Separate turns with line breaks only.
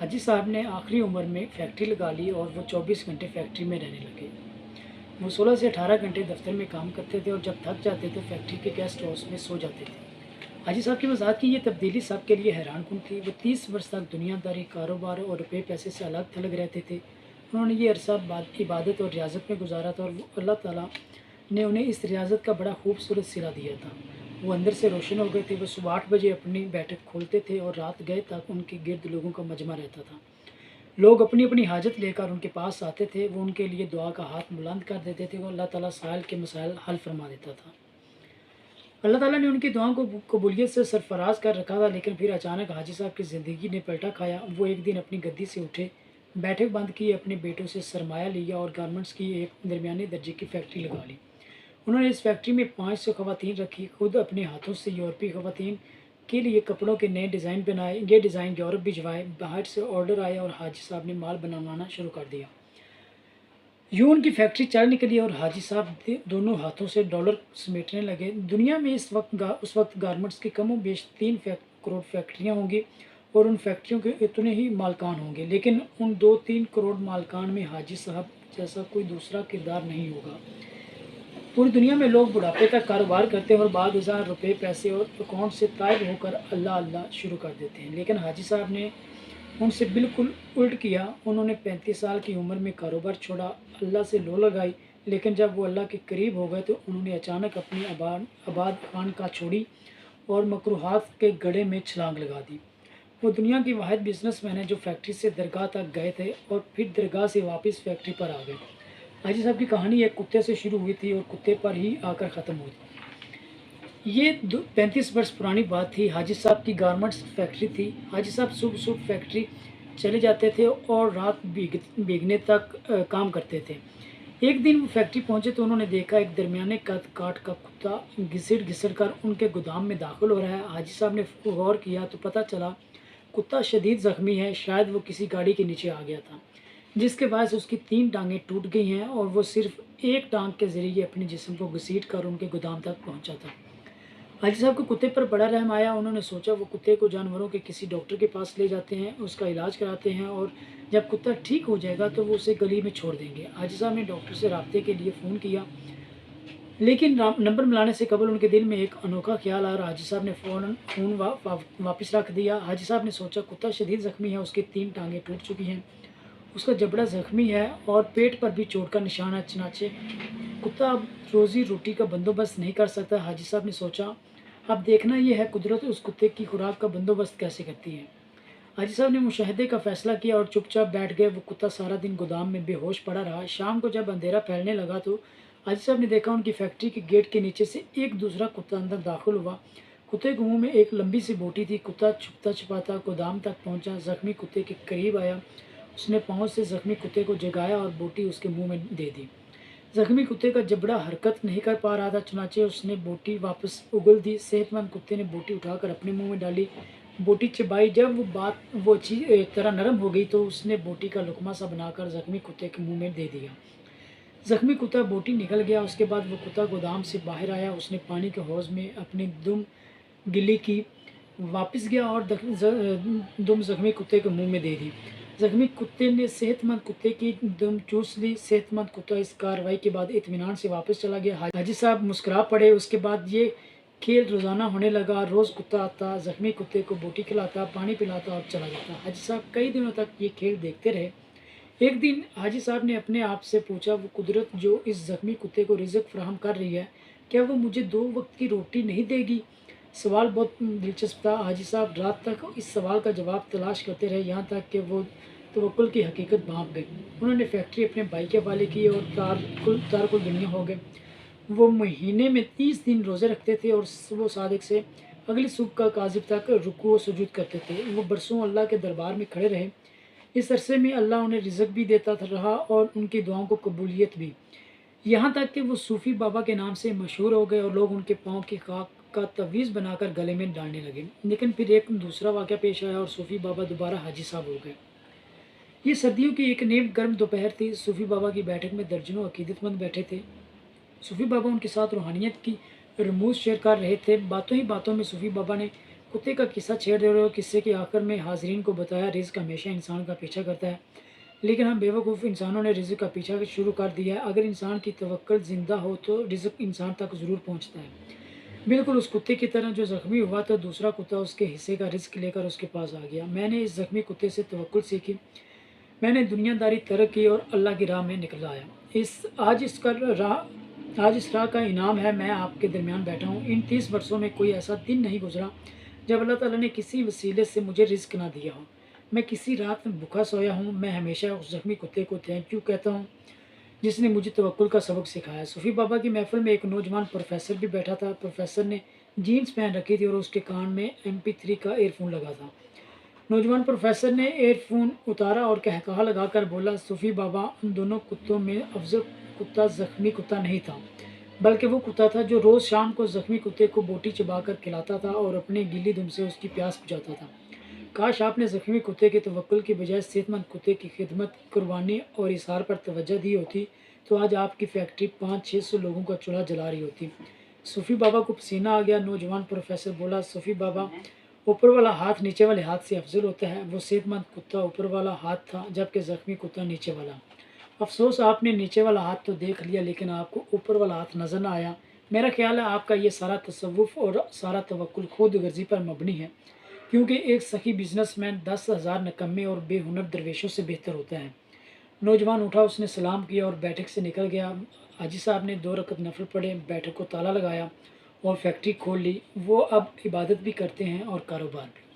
हाजी साहब ने आखिरी उम्र में फैक्ट्री लगा ली और वो 24 घंटे फैक्ट्री में रहने लगे। वो 16 से 18 घंटे दफ्तर में काम करते थे और जब थक जाते तो फैक्ट्री के गेस्ट हाउस में सो जाते थे। हाजी साहब की वज़ाहत की ये तब्दीली सबके लिए हैरानकुन थी। वो 30 वर्ष तक दुनियादारी, कारोबार और रुपये पैसे से अलग थलग रहते थे। उन्होंने ये अरसा इबादत और रियाजत में गुजारा था और वो अल्लाह ताला ने उन्हें इस रियाजत का बड़ा खूबसूरत सिला दिया था। वो अंदर से रोशन हो गए थे। वो सुबह 8 बजे अपनी बैठक खोलते थे और रात गए तक उनके गिर्द लोगों का मजमा रहता था। लोग अपनी अपनी हाजत लेकर उनके पास आते थे। वो उनके लिए दुआ का हाथ बुलंद कर देते थे और अल्लाह ताला साइल के मसाइल हल फरमा देता था। अल्लाह ताला ने उनकी दुआओं को कबूलियत से सरफराज कर रखा था। लेकिन फिर अचानक हाजी साहब की ज़िंदगी ने पलटा खाया। वो एक दिन अपनी गद्दी से उठे, बैठक बंद की, अपने बेटों से सरमाया लिया और गारमेंट्स की एक दरमियाने दर्जे की फैक्ट्री लगा ली। उन्होंने इस फैक्ट्री में 500 खवातीन रखी। खुद अपने हाथों से यूरोपीय खवातीन के लिए कपड़ों के नए डिज़ाइन बनाए। ये डिज़ाइन यूरोप भिजवाए। बाहर से ऑर्डर आए और हाजी साहब ने माल बनवाना शुरू कर दिया। यूं उनकी फैक्ट्री चल निकली और हाजी साहब दोनों हाथों से डॉलर समेटने लगे। दुनिया में उस वक्त गारमेंट्स की कमो बेश 3 करोड़ फैक्ट्रियाँ होंगी और उन फैक्ट्रियों के इतने ही मालकान होंगे। लेकिन उन 2-3 करोड़ मालकान में हाजी साहब जैसा कोई दूसरा किरदार नहीं होगा। पूरी दुनिया में लोग बुढ़ापे तक कारोबार करते हैं और बाद हज़ार रुपये पैसे और अकाउंट से तायब होकर अल्लाह अल्लाह शुरू कर देते हैं। लेकिन हाजी साहब ने उनसे बिल्कुल उल्ट किया। उन्होंने 35 साल की उम्र में कारोबार छोड़ा, अल्लाह से लो लगाई। लेकिन जब वो अल्लाह के करीब हो गए तो उन्होंने अचानक अपनी आबाद खानका छोड़ी और मकरूहात के गड्ढे में छलांग लगा दी। वो दुनिया की वाहिद बिजनेसमैन है जो फैक्ट्री से दरगाह तक गए थे और फिर दरगाह से वापस फैक्ट्री पर आ गए। हाजी साहब की कहानी एक कुत्ते से शुरू हुई थी और कुत्ते पर ही आकर ख़त्म हुई। ये 35 वर्ष पुरानी बात थी। हाजी साहब की गारमेंट्स फैक्ट्री थी। हाजी साहब सुबह सुबह फैक्ट्री चले जाते थे और रात भीगने तक काम करते थे। एक दिन वो फैक्ट्री पहुंचे तो उन्होंने देखा एक दरमियाने कद काट का कुत्ता घिसट घिसट कर उनके गोदाम में दाखिल हो रहा है। हाजी साहब ने गौर किया तो पता चला कुत्ता शदीद ज़ख्मी है। शायद वो किसी गाड़ी के नीचे आ गया था जिसके वजह से उसकी 3 टांगें टूट गई हैं और वो सिर्फ एक टांग के ज़रिए अपने जिस्म को घसीट कर उनके गोदाम तक पहुंचा था। हाजी साहब को कुत्ते पर बड़ा रहम आया। उन्होंने सोचा वो कुत्ते को जानवरों के किसी डॉक्टर के पास ले जाते हैं, उसका इलाज कराते हैं और जब कुत्ता ठीक हो जाएगा तो वो उसे गली में छोड़ देंगे। हाजी साहब ने डॉक्टर से राब्ते के लिए फ़ोन किया लेकिन नंबर मिलाने से कबल उनके दिल में एक अनोखा ख्याल आया और हाजी साहब ने फ़ोन वापस रख दिया। हाजी साहब ने सोचा कुत्ता शदीद ज़ख्मी है, उसकी 3 टांगें टूट चुकी हैं, उसका जबड़ा ज़ख्मी है और पेट पर भी चोट का निशान है। चनाचे कुत्ता अब रोज़ी रोटी का बंदोबस्त नहीं कर सकता। हाजी साहब ने सोचा अब देखना यह है कुदरत उस कुत्ते की खुराक का बंदोबस्त कैसे करती है। हाजी साहब ने मुशाहिदे का फैसला किया और चुपचाप बैठ गए। वो कुत्ता सारा दिन गोदाम में बेहोश पड़ा रहा। शाम को जब अंधेरा फैलने लगा तो हाजी साहब ने देखा उनकी फैक्ट्री के गेट के नीचे से एक दूसरा कुत्ता अंदर दाखिल हुआ। कुत्ते के मुंह में एक लंबी सी बोटी थी। कुत्ता छुपता छुपाता गोदाम तक पहुंचा, जख्मी कुत्ते के करीब आया। उसने पाँव से जख्मी कुत्ते को जगाया और बोटी उसके मुंह में दे दी। जख्मी कुत्ते का जबड़ा हरकत नहीं कर पा रहा था। चुनाचे उसने बोटी वापस उगल दी। सेहतमंद कुत्ते ने बोटी उठाकर अपने मुंह में डाली, बोटी चबाई। जब वो अच्छी तरह नरम हो गई तो उसने बोटी का लुकमा सा बनाकर जख्मी कुत्ते के मुंह में दे दिया। जख्मी कुत्ता बोटी निकल गया। उसके बाद वो कुत्ता गोदाम से बाहर आया। उसने पानी के हौज में अपनी दुम गिल्ली की, वापस गया और दुम जख्मी कुत्ते के मुंह में दे दी। जख्मी कुत्ते ने सेहतमंद कुत्ते की दुम चूस ली। सेहतमंद कुत्ता इस कार्रवाई के बाद इत्मीनान से वापस चला गया। हाजी साहब मुस्कुरा पड़े। उसके बाद ये खेल रोज़ाना होने लगा। रोज़ कुत्ता आता, जख्मी कुत्ते को बोटी खिलाता, पानी पिलाता और चला जाता। हाजी साहब कई दिनों तक ये खेल देखते रहे। एक दिन हाजी साहब ने अपने आप से पूछा वो कुदरत जो इस जख्मी कुत्ते को रिज़्क फराहम कर रही है, क्या वो मुझे 2 वक्त की रोटी नहीं देगी? सवाल बहुत दिलचस्प था। हाजी साहब रात तक इस सवाल का जवाब तलाश करते रहे, यहाँ तक कि वो तवक्कुल की हकीकत भांप गई। उन्होंने फैक्ट्री अपने भाई के हवाले की और तारकुल दुनिया हो गए। वो महीने में 30 दिन रोज़े रखते थे और सुबह सादिक से अगली सुबह का काजिब तक रुकू और सुजूद करते थे। वो बरसों अल्लाह के दरबार में खड़े रहे। इस अरसे में अल्लाह उन्हें रिज़्क भी देता रहा और उनकी दुआओं को कबूलियत भी, यहाँ तक कि वो सूफ़ी बाबा के नाम से मशहूर हो गए और लोग उनके पाँव की खाक का तवीज़ बनाकर गले में डालने लगे। लेकिन फिर एक दूसरा वाक़या पेश आया और सूफ़ी बाबा दोबारा हाजी साहब हो गए। ये सर्दियों की एक नेम गर्म दोपहर थी। सूफ़ी बाबा की बैठक में दर्जनों अकीदतमंद बैठे थे। सूफ़ी बाबा उनके साथ रूहानियत की रमूज़ शेयर कर रहे थे। बातों ही बातों में सूफ़ी बाबा ने कुत्ते का किस्सा छेड़ रहे हो। किस्से के आखिर में हाजरीन को बताया, रिज़्क हमेशा इंसान का पीछा करता है, लेकिन हम बेवकूफ़ इंसानों ने रिज़्क का पीछा शुरू कर दिया है। अगर इंसान की तवक्कुल ज़िंदा हो तो रिज़्क इंसान तक ज़रूर पहुंचता है। बिल्कुल उस कुत्ते की तरह जो ज़ख्मी हुआ तो दूसरा कुत्ता उसके हिस्से का रिज़्क लेकर उसके पास आ गया। मैंने इस ज़ख्मी कुत्ते से तवक्कुल सीखी। मैंने दुनियादारी तरक की और अल्लाह की राह में निकल आया। इस आज इस राह का इनाम है, मैं आपके दरमियान बैठा हूँ। इन 30 वर्षों में कोई ऐसा दिन नहीं गुजरा जब अल्लाह ताला ने किसी वसीले से मुझे रिज़्क ना दिया हो। मैं किसी रात में भूखा सोया हूँ। मैं हमेशा उस ज़ख्मी कुत्ते को थैंक यू कहता हूँ जिसने मुझे तवक्कुल का सबक सिखाया। सूफ़ी बाबा की महफ़िल में एक नौजवान प्रोफ़ेसर भी बैठा था। प्रोफ़ेसर ने जीन्स पहन रखी थी और उसके कान में MP3 का ईयरफ़ोन लगा था। नौजवान प्रोफ़ेसर ने ईयरफ़ोन उतारा और कहकहा लगाकर बोला, सूफ़ी बाबा, उन दोनों कुत्तों में अफ़ज़ल कुत्ता ज़ख्मी कुत्ता नहीं था, बल्कि वो कुत्ता था जो रोज़ शाम को ज़ख्मी कुत्ते को बोटी चबाकर खिलाता था और अपनी गीली दुम से उसकी प्यास बुझाता था। काश आपने ज़ख्मी कुत्ते के तवक्कुल की बजाय सेहतमंद कुत्ते की खिदमत, कुर्बानी और इज़हार पर तवज्जो दी होती, तो आज आपकी फैक्ट्री 500-600 लोगों का चूल्हा जला रही होती। सूफ़ी बाबा को पसीना आ गया। नौजवान प्रोफ़ेसर बोला, सूफ़ी बाबा, ऊपर वाला हाथ नीचे वाले हाथ से अफजल होता है। वो सेहतमंद कुत्ता ऊपर वाला हाथ था, जबकि ज़ख्मी कुत्ता नीचे वाला। अफ़सोस आपने नीचे वाला हाथ तो देख लिया, लेकिन आपको ऊपर वाला हाथ नज़र ना आया। मेरा ख़्याल है आपका ये सारा तसव्वुफ़ और सारा तवक्कुल खुद गर्ज़ी पर मबनी है, क्योंकि एक सखी बिजनेसमैन 10,000 निकम्मे और बेहुनर दरवेशों से बेहतर होता है। नौजवान उठा, उसने सलाम किया और बैठक से निकल गया। हाजी साहब ने 2 रकत नफल पढ़े, बैठक को ताला लगाया और फैक्ट्री खोल ली। वो अब इबादत भी करते हैं और कारोबार भी।